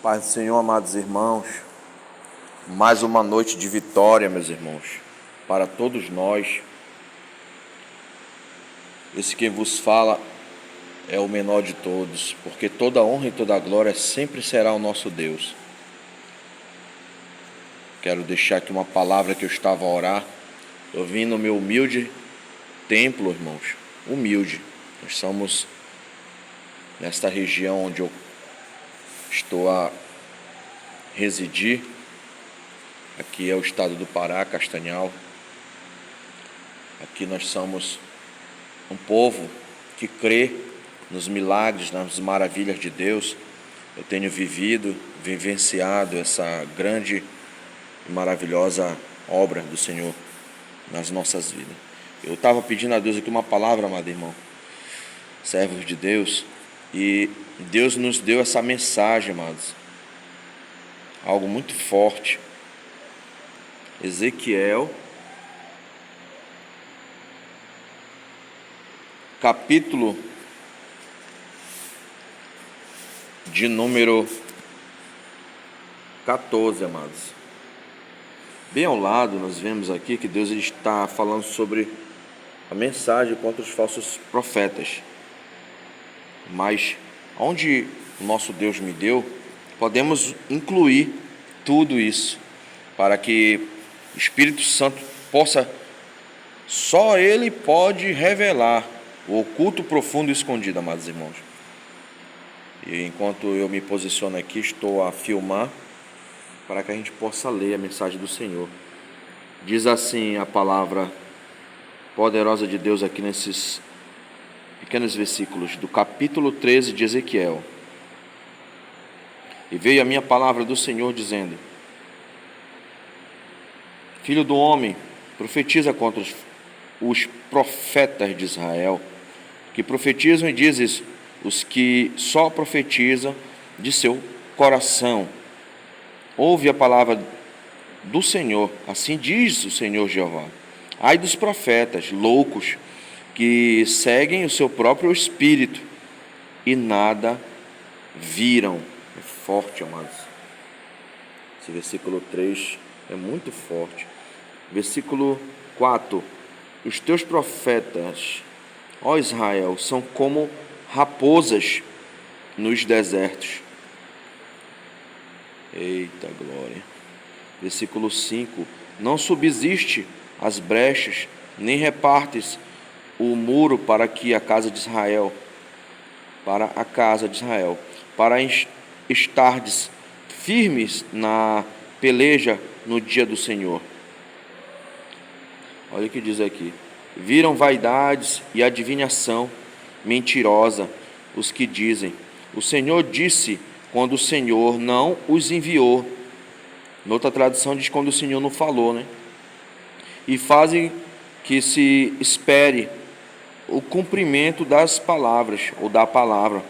Paz do Senhor, amados irmãos, mais uma noite de vitória, meus irmãos, para todos nós. Esse quem vos fala é o menor de todos, porque toda honra e toda glória sempre será o nosso Deus. Quero deixar aqui uma palavra que eu estava a orar. Eu vim no meu humilde templo, irmãos, humilde. Nós somos nesta região onde eu estou a residir. Aqui é o estado do Pará, Castanhal. Aqui nós somos um povo que crê nos milagres, nas maravilhas de Deus. Eu tenho vivenciado essa grande e maravilhosa obra do Senhor nas nossas vidas. Eu estava pedindo a Deus aqui uma palavra, amado irmão, servos de Deus, e Deus nos deu essa mensagem, amados, algo muito forte. Ezequiel, capítulo de número 14, amados. Bem ao lado nós vemos aqui que Deus está falando sobre a mensagem contra os falsos profetas. Mas onde o nosso Deus me deu, podemos incluir tudo isso, para que o Espírito Santo possa, só Ele pode revelar o oculto, profundo e escondido, amados irmãos. E enquanto eu me posiciono aqui, estou a filmar para que a gente possa ler a mensagem do Senhor. Diz assim a palavra poderosa de Deus aqui nesses pequenos versículos do capítulo 13 de Ezequiel. E veio a minha palavra do Senhor dizendo: Filho do homem, profetiza contra os profetas de Israel, que profetizam, e dizes os que só profetizam de seu coração. Ouve a palavra do Senhor, assim diz o Senhor Jeová. Ai dos profetas loucos, que seguem o seu próprio espírito e nada viram. É forte, amados. Esse versículo 3 é muito forte. Versículo 4: Os teus profetas, ó Israel, são como raposas nos desertos. Eita glória. Versículo 5: Não subsiste as brechas, nem repartes o muro para a casa de Israel, para estardes firmes na peleja no dia do Senhor. Olha o que diz aqui: viram vaidades e adivinhação mentirosa os que dizem: o Senhor disse, quando o Senhor não os enviou. Noutra tradução diz quando o Senhor não falou, né? E fazem que se espere o cumprimento das palavras, ou da palavra.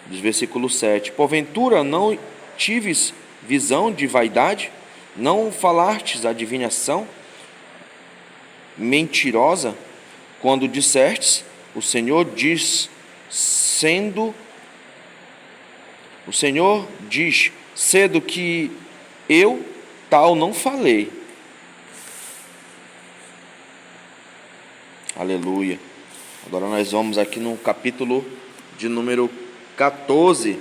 Diz versículo 7: porventura não tives visão de vaidade? Não falastes adivinhação mentirosa, quando dissertes: o Senhor diz, cedo que eu tal não falei. Aleluia. Agora nós vamos aqui no capítulo de número 14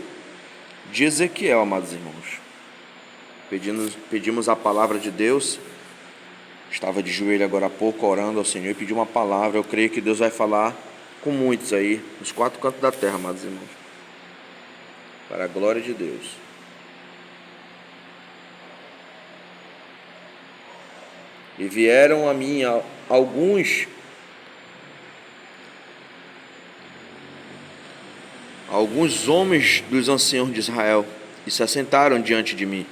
de Ezequiel, amados irmãos. Pedimos a palavra de Deus. Estava de joelho agora há pouco orando ao Senhor e pedi uma palavra. Eu creio que Deus vai falar com muitos aí, nos quatro cantos da terra, amados irmãos, para a glória de Deus. E vieram a mim alguns homens dos anciãos de Israel e se assentaram diante de mim.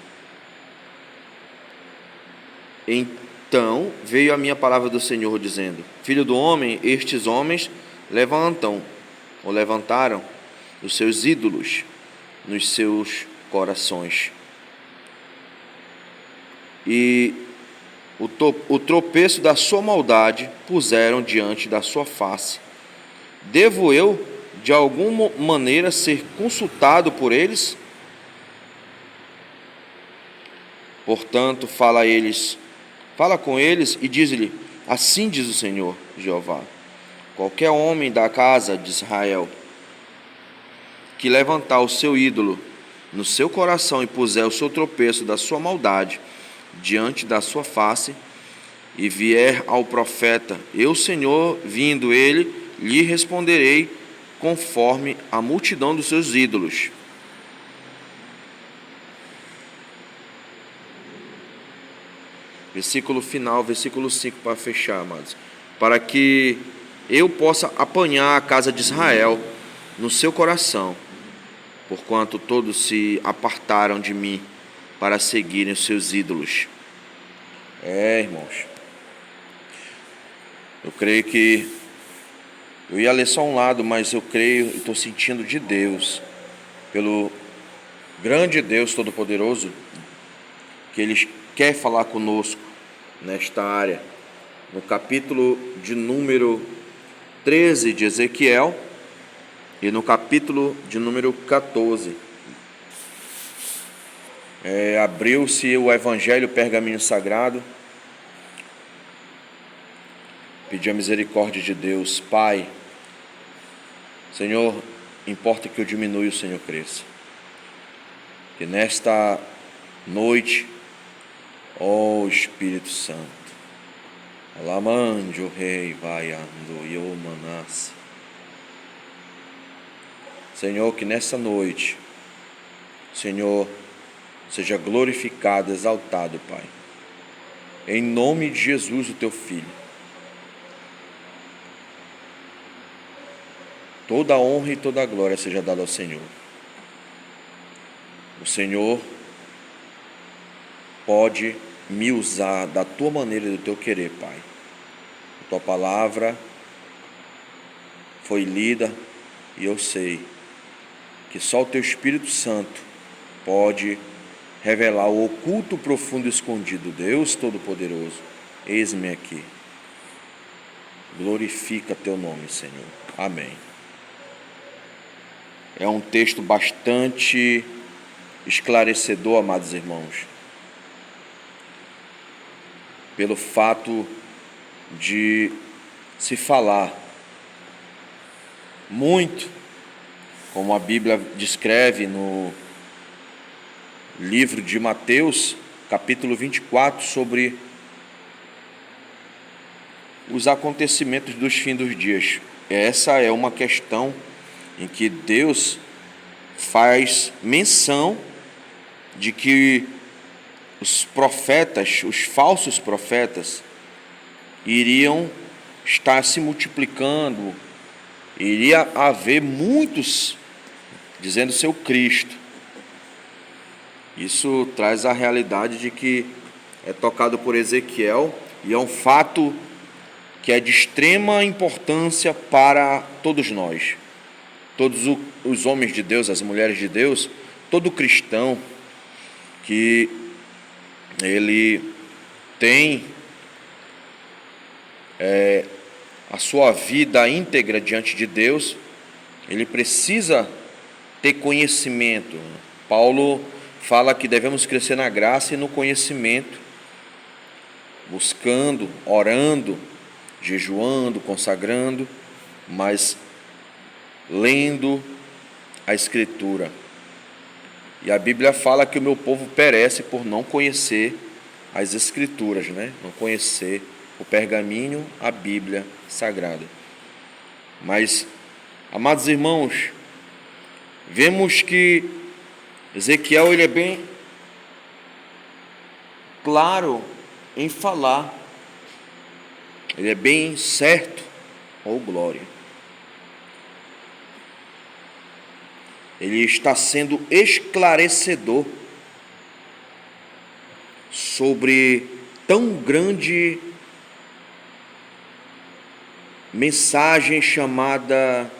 Então veio a minha palavra do Senhor dizendo: filho do homem, estes homens levantaram os seus ídolos nos seus corações, e o tropeço da sua maldade puseram diante da sua face. Devo eu de alguma maneira ser consultado por eles? Portanto, fala com eles e diz-lhe: assim diz o Senhor Jeová: qualquer homem da casa de Israel que levantar o seu ídolo no seu coração e puser o seu tropeço da sua maldade diante da sua face, e vier ao profeta, eu, Senhor, vindo ele, lhe responderei conforme a multidão dos seus ídolos. Versículo final, versículo 5, para fechar, amados. Para que eu possa apanhar a casa de Israel no seu coração, porquanto todos se apartaram de mim para seguirem os seus ídolos. Irmãos, eu creio que eu ia ler só um lado, mas eu creio, estou sentindo de Deus, pelo grande Deus Todo-Poderoso, que Ele quer falar conosco nesta área. No capítulo de número 13 de Ezequiel e no capítulo de número 14. Abriu-se o Evangelho Pergaminho Sagrado. Pedi a misericórdia de Deus. Pai, Senhor, importa que eu diminua e o Senhor cresça. Que nesta noite, ó Espírito Santo, Alamande o Rei vaiando Yomanassi. Senhor, que nessa noite, Senhor, seja glorificado, exaltado, Pai. Em nome de Jesus, o Teu Filho. Toda a honra e toda a glória seja dada ao Senhor. O Senhor pode me usar da Tua maneira e do Teu querer, Pai. A Tua palavra foi lida e eu sei que só o Teu Espírito Santo pode revelar o oculto, profundo e escondido. Deus Todo-Poderoso, eis-me aqui. Glorifica Teu nome, Senhor. Amém. É um texto bastante esclarecedor, amados irmãos, pelo fato de se falar muito, como a Bíblia descreve no livro de Mateus, capítulo 24, sobre os acontecimentos dos fins dos dias. Essa é uma questão em que Deus faz menção de que os profetas, os falsos profetas, iriam estar se multiplicando, iria haver muitos dizendo ser o Cristo. Isso traz a realidade de que é tocado por Ezequiel e é um fato que é de extrema importância para todos nós. Todos os homens de Deus, as mulheres de Deus, todo cristão que ele tem a sua vida íntegra diante de Deus, ele precisa ter conhecimento. Paulo fala que devemos crescer na graça e no conhecimento, buscando, orando, jejuando, consagrando, mas lendo a Escritura. E a Bíblia fala que o meu povo perece por não conhecer as Escrituras, não conhecer o pergaminho, a Bíblia Sagrada. Mas, amados irmãos, vemos que Ezequiel ele é bem claro em falar, ele é bem certo, glória. Ele está sendo esclarecedor sobre tão grande mensagem chamada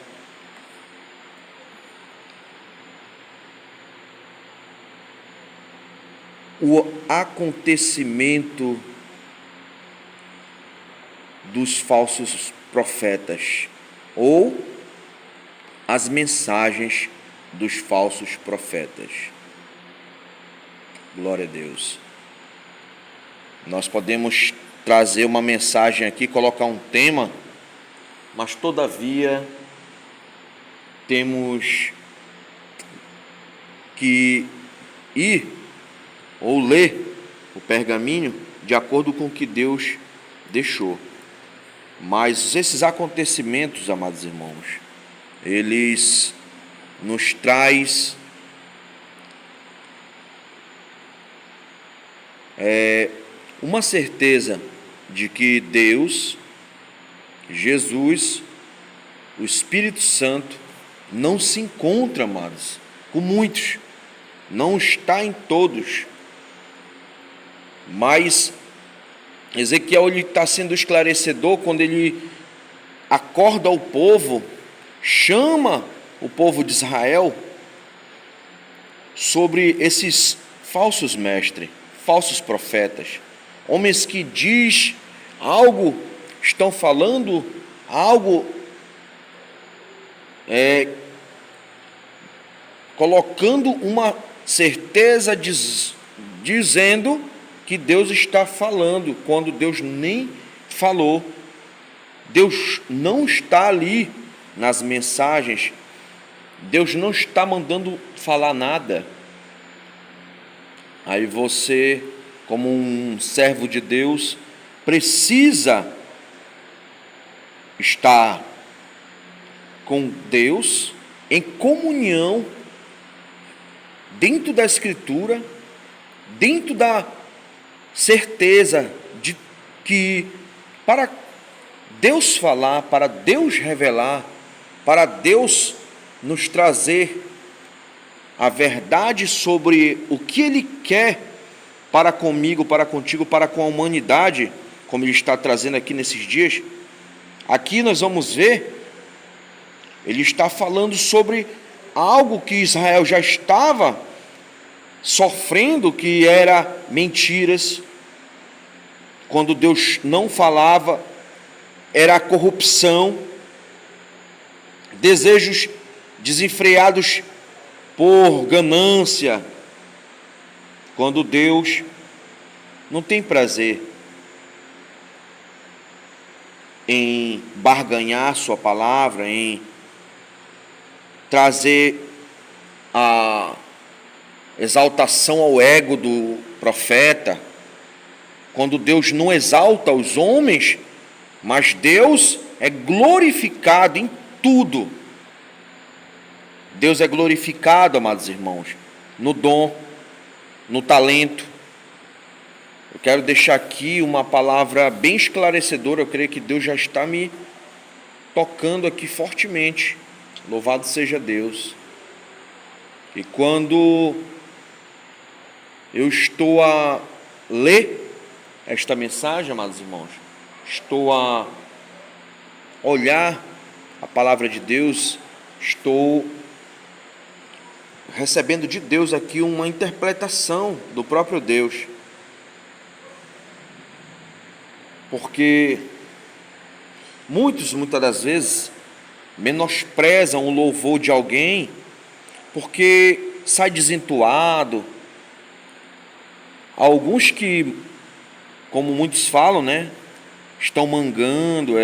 o acontecimento dos falsos profetas, ou as mensagens dos falsos profetas. Glória a Deus. Nós podemos trazer uma mensagem aqui, colocar um tema, mas todavia temos que ir ou ler o pergaminho de acordo com o que Deus deixou. Mas esses acontecimentos, amados irmãos, eles nos traz uma certeza de que Deus, Jesus, o Espírito Santo, não se encontra, amados, com muitos, não está em todos, mas Ezequiel está sendo esclarecedor quando ele acorda o povo, chama o povo de Israel sobre esses falsos mestres, falsos profetas, homens que diz algo, estão falando algo, colocando uma certeza, dizendo que Deus está falando, quando Deus nem falou. Deus não está ali nas mensagens, Deus não está mandando falar nada. Aí você, como um servo de Deus, precisa estar com Deus em comunhão, dentro da Escritura, dentro da certeza de que para Deus falar, para Deus revelar, para Deus nos trazer a verdade sobre o que Ele quer para comigo, para contigo, para com a humanidade, como Ele está trazendo aqui nesses dias. Aqui nós vamos ver, Ele está falando sobre algo que Israel já estava sofrendo, que era mentiras. Quando Deus não falava, era a corrupção, desejos desenfreados por ganância, quando Deus não tem prazer em barganhar sua palavra, em trazer a exaltação ao ego do profeta, quando Deus não exalta os homens, mas Deus é glorificado em tudo. Deus é glorificado, amados irmãos, no dom, no talento. Eu quero deixar aqui uma palavra bem esclarecedora. Eu creio que Deus já está me tocando aqui fortemente. Louvado seja Deus. E quando eu estou a ler esta mensagem, amados irmãos, estou a olhar a palavra de Deus, estou recebendo de Deus aqui uma interpretação do próprio Deus, porque muitas das vezes menosprezam o louvor de alguém porque sai desentoado. Alguns que, como muitos falam, estão mangando,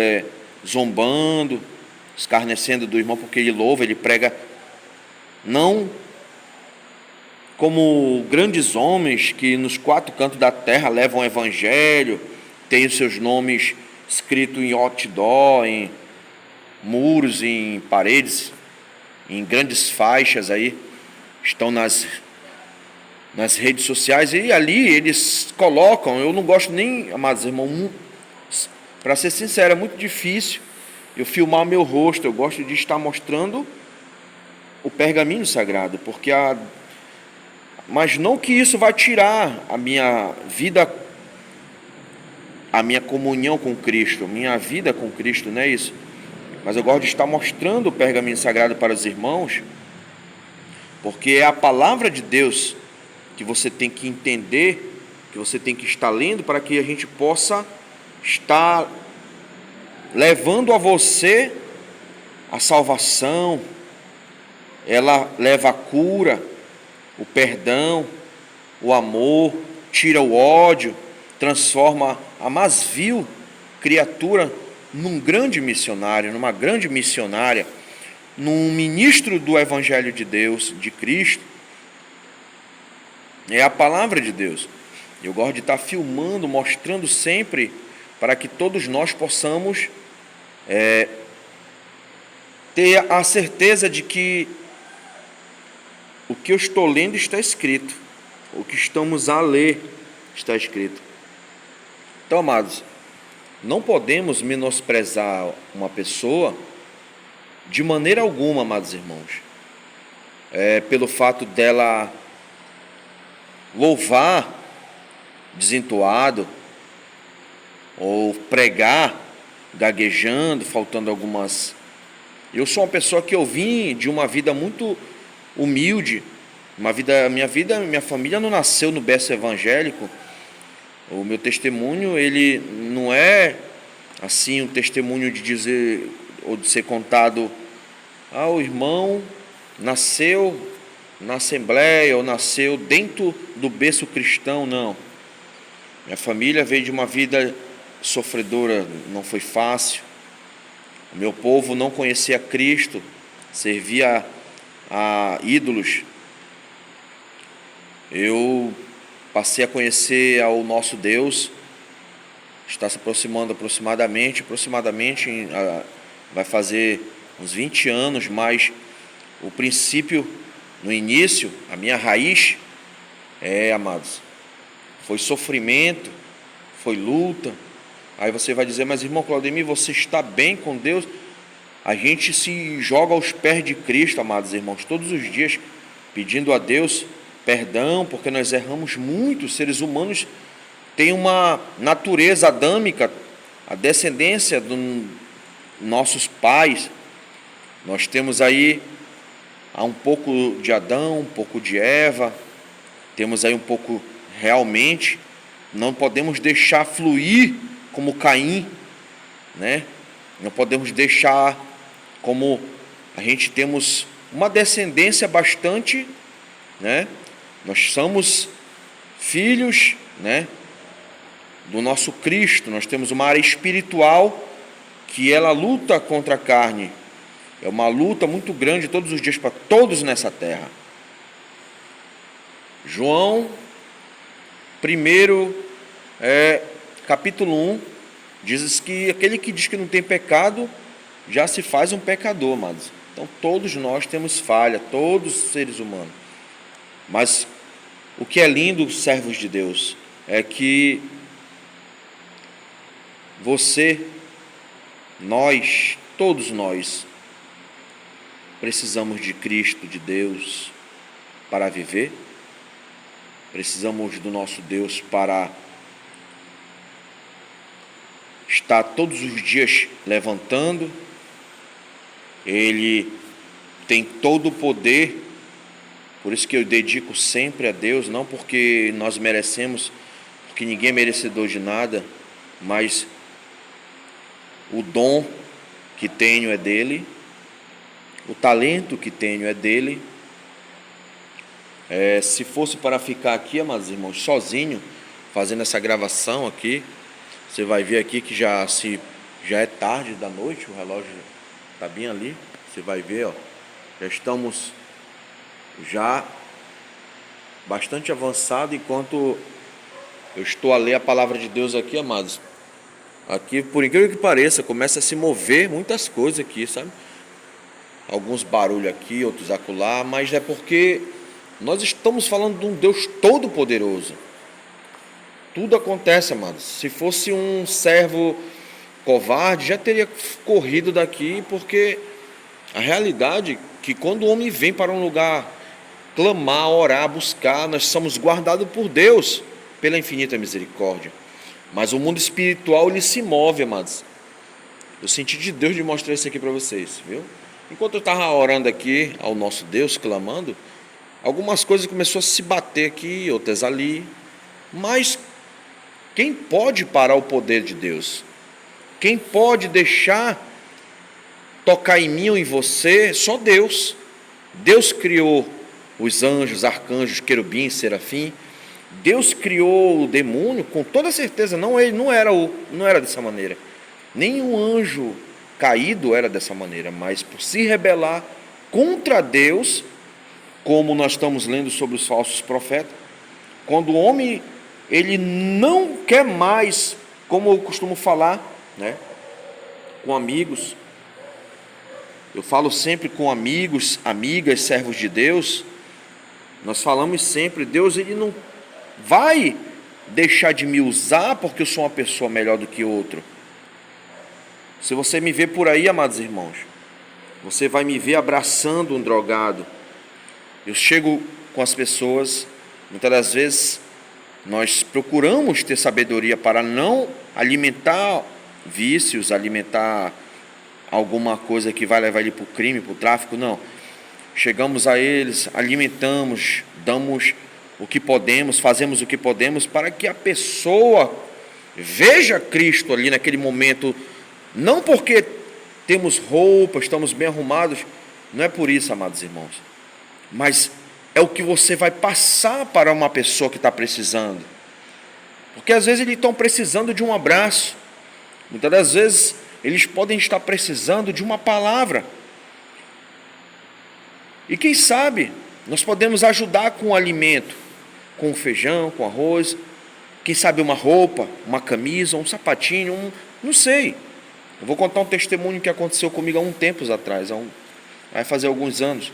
zombando, escarnecendo do irmão porque ele louva, ele prega, não como grandes homens que nos quatro cantos da terra levam o evangelho, têm os seus nomes escritos em outdoor, em muros, em paredes, em grandes faixas aí, estão nas redes sociais, e ali eles colocam. Eu não gosto nem, amados irmãos, para ser sincero, é muito difícil eu filmar meu rosto. Eu gosto de estar mostrando o pergaminho sagrado, porque mas não que isso vai tirar a minha vida, a minha comunhão com Cristo, minha vida com Cristo, não é isso. Mas eu gosto de estar mostrando o pergaminho sagrado para os irmãos, porque é a palavra de Deus que você tem que entender, que você tem que estar lendo, para que a gente possa estar levando a você a salvação. Ela leva a cura, o perdão, o amor, tira o ódio, transforma a mais vil criatura num grande missionário, numa grande missionária, num ministro do Evangelho de Deus, de Cristo. É a palavra de Deus. Eu gosto de estar filmando, mostrando sempre, para que todos nós possamos ter a certeza de que o que eu estou lendo está escrito, o que estamos a ler está escrito. Então, amados, não podemos menosprezar uma pessoa de maneira alguma, amados irmãos, pelo fato dela louvar desentoado ou pregar gaguejando, faltando algumas. Eu sou uma pessoa que eu vim de uma vida muito humilde, minha família não nasceu no berço evangélico. O meu testemunho, ele não é assim um testemunho de dizer ou de ser contado, o irmão nasceu na assembleia ou nasceu dentro do berço cristão, não. Minha família veio de uma vida sofredora, não foi fácil. O meu povo não conhecia Cristo, servia a ídolos. Eu passei a conhecer ao nosso Deus, está se aproximando aproximadamente, vai fazer uns 20 anos, mas o princípio, no início, a minha raiz, amados, foi sofrimento, foi luta. Aí você vai dizer, mas irmão Claudemir, você está bem com Deus? A gente se joga aos pés de Cristo, amados irmãos, todos os dias, pedindo a Deus perdão, porque nós erramos muito. Os seres humanos têm uma natureza adâmica, a descendência dos nossos pais. Nós temos aí um pouco de Adão, um pouco de Eva, temos aí um pouco realmente, não podemos deixar fluir como Caim, né? Não podemos deixar como a gente temos uma descendência bastante, né? Nós somos filhos, né, do nosso Cristo. Nós temos uma área espiritual que ela luta contra a carne. É uma luta muito grande todos os dias para todos nessa terra. João, capítulo 1, diz que aquele que diz que não tem pecado já se faz um pecador, amados. Então todos nós temos falha, todos os seres humanos. Mas o que é lindo, servos de Deus, é que você, nós, todos nós, precisamos de Cristo, de Deus, para viver. Precisamos do nosso Deus para estar todos os dias levantando. Ele tem todo o poder. Por isso que eu dedico sempre a Deus, não porque nós merecemos, porque ninguém é merecedor de nada, mas o dom que tenho é dele, o talento que tenho é dele. Se fosse para ficar aqui, amados irmãos, sozinho, fazendo essa gravação aqui, você vai ver aqui que já é tarde da noite, o relógio está bem ali, você vai ver, já estamos bastante avançado, enquanto eu estou a ler a palavra de Deus aqui, amados. Aqui, por incrível que pareça, começa a se mover muitas coisas aqui, sabe? Alguns barulhos aqui, outros acolá, mas é porque nós estamos falando de um Deus todo-poderoso. Tudo acontece, amados. Se fosse um servo covarde, já teria corrido daqui, porque a realidade é que quando o homem vem para um lugar clamar, orar, buscar, nós somos guardados por Deus, pela infinita misericórdia. Mas o mundo espiritual, ele se move, amados. Eu senti de Deus de mostrar isso aqui para vocês, viu? Enquanto eu estava orando aqui ao nosso Deus, clamando, algumas coisas começaram a se bater aqui, outras ali. Mas quem pode parar o poder de Deus? Quem pode deixar tocar em mim ou em você? Só Deus. Deus criou os anjos, arcanjos, querubins, serafim. Deus criou o demônio, com toda certeza, ele não era dessa maneira. Nenhum anjo caído era dessa maneira, mas por se rebelar contra Deus, como nós estamos lendo sobre os falsos profetas, quando o homem ele não quer mais, como eu costumo falar, né, com amigos, eu falo sempre com amigos, amigas, servos de Deus, nós falamos sempre, Deus ele não vai deixar de me usar porque eu sou uma pessoa melhor do que outro. Se você me vê por aí, amados irmãos, você vai me ver abraçando um drogado. Eu chego com as pessoas, muitas das vezes nós procuramos ter sabedoria para não alimentar vícios, alimentar alguma coisa que vai levar ele para o crime, para o tráfico, não. Chegamos a eles, alimentamos, damos o que podemos, fazemos o que podemos para que a pessoa veja Cristo ali naquele momento, não porque temos roupa, estamos bem arrumados, não é por isso, amados irmãos, mas é o que você vai passar para uma pessoa que está precisando, porque às vezes eles estão precisando de um abraço, muitas das vezes eles podem estar precisando de uma palavra, e quem sabe nós podemos ajudar com o alimento, com o feijão, com arroz, quem sabe uma roupa, uma camisa, um sapatinho, não sei. Eu vou contar um testemunho que aconteceu comigo há um tempo atrás, vai fazer alguns anos.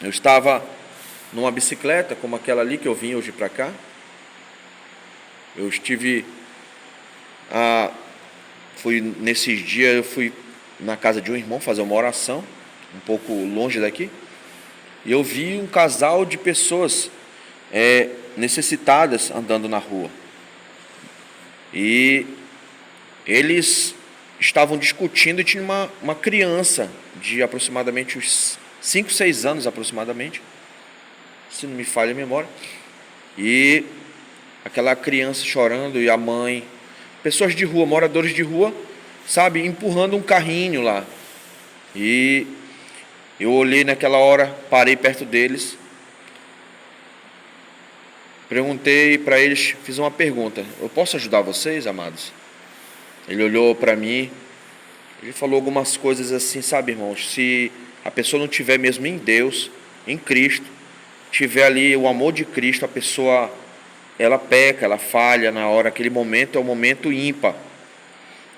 Eu estava numa bicicleta, como aquela ali que eu vim hoje para cá. Eu estive, nesses dias eu fui na casa de um irmão fazer uma oração, um pouco longe daqui, e eu vi um casal de pessoas necessitadas andando na rua. E eles estavam discutindo e tinha uma criança de aproximadamente uns 5, 6 anos aproximadamente, se não me falha a memória, e aquela criança chorando e a mãe, pessoas de rua, moradores de rua, sabe, empurrando um carrinho lá. E eu olhei naquela hora, parei perto deles, perguntei para eles, fiz uma pergunta: eu posso ajudar vocês, amados? Ele olhou para mim, ele falou algumas coisas assim, sabe, irmãos, se a pessoa não tiver mesmo em Deus, em Cristo, tiver ali o amor de Cristo, a pessoa, ela peca, ela falha na hora, aquele momento é um momento ímpar.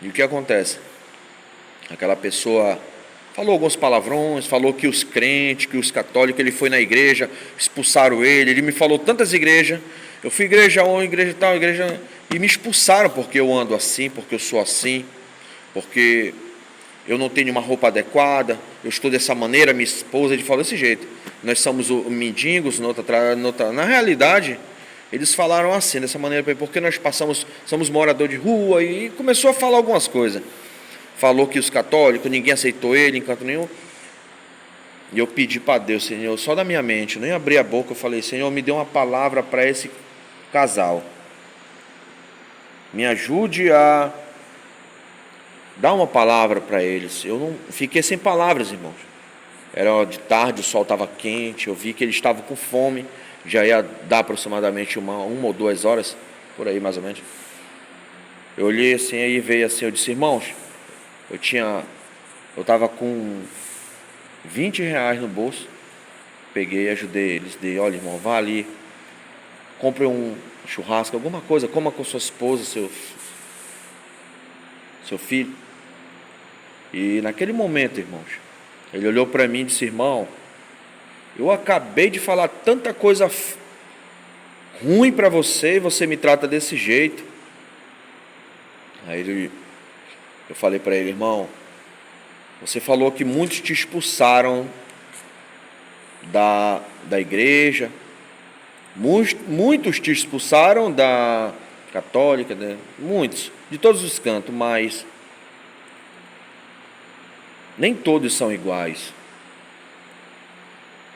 E o que acontece? Aquela pessoa falou alguns palavrões, falou que os crentes, que os católicos, ele foi na igreja, expulsaram ele me falou tantas igrejas, eu fui igreja 1, igreja tal, igreja, e me expulsaram porque eu ando assim, porque eu sou assim, porque eu não tenho uma roupa adequada, eu estou dessa maneira, minha esposa, ele falou desse jeito, nós somos mendigos, na realidade, eles falaram assim, dessa maneira, porque nós somos morador de rua, e começou a falar algumas coisas. Falou que os católicos, ninguém aceitou ele em canto nenhum. E eu pedi para Deus, Senhor, só da minha mente, nem abri a boca, eu falei: Senhor, me dê uma palavra para esse casal. Me ajude a dar uma palavra para eles. Eu não fiquei sem palavras, irmãos. Era de tarde, o sol estava quente, eu vi que eles estavam com fome. Já ia dar aproximadamente uma ou 2 horas, por aí mais ou menos. Eu olhei assim, aí veio assim, eu disse: irmãos, eu estava com R$20 no bolso, peguei e ajudei eles, dei: olha, irmão, vá ali, compre um churrasco, alguma coisa, coma com sua esposa, seu filho. E naquele momento, irmãos, ele olhou para mim e disse: irmão, eu acabei de falar tanta coisa ruim para você e você me trata desse jeito. Aí eu falei para ele: irmão, você falou que muitos te expulsaram da igreja, muitos te expulsaram da católica, né? Muitos, de todos os cantos, mas nem todos são iguais.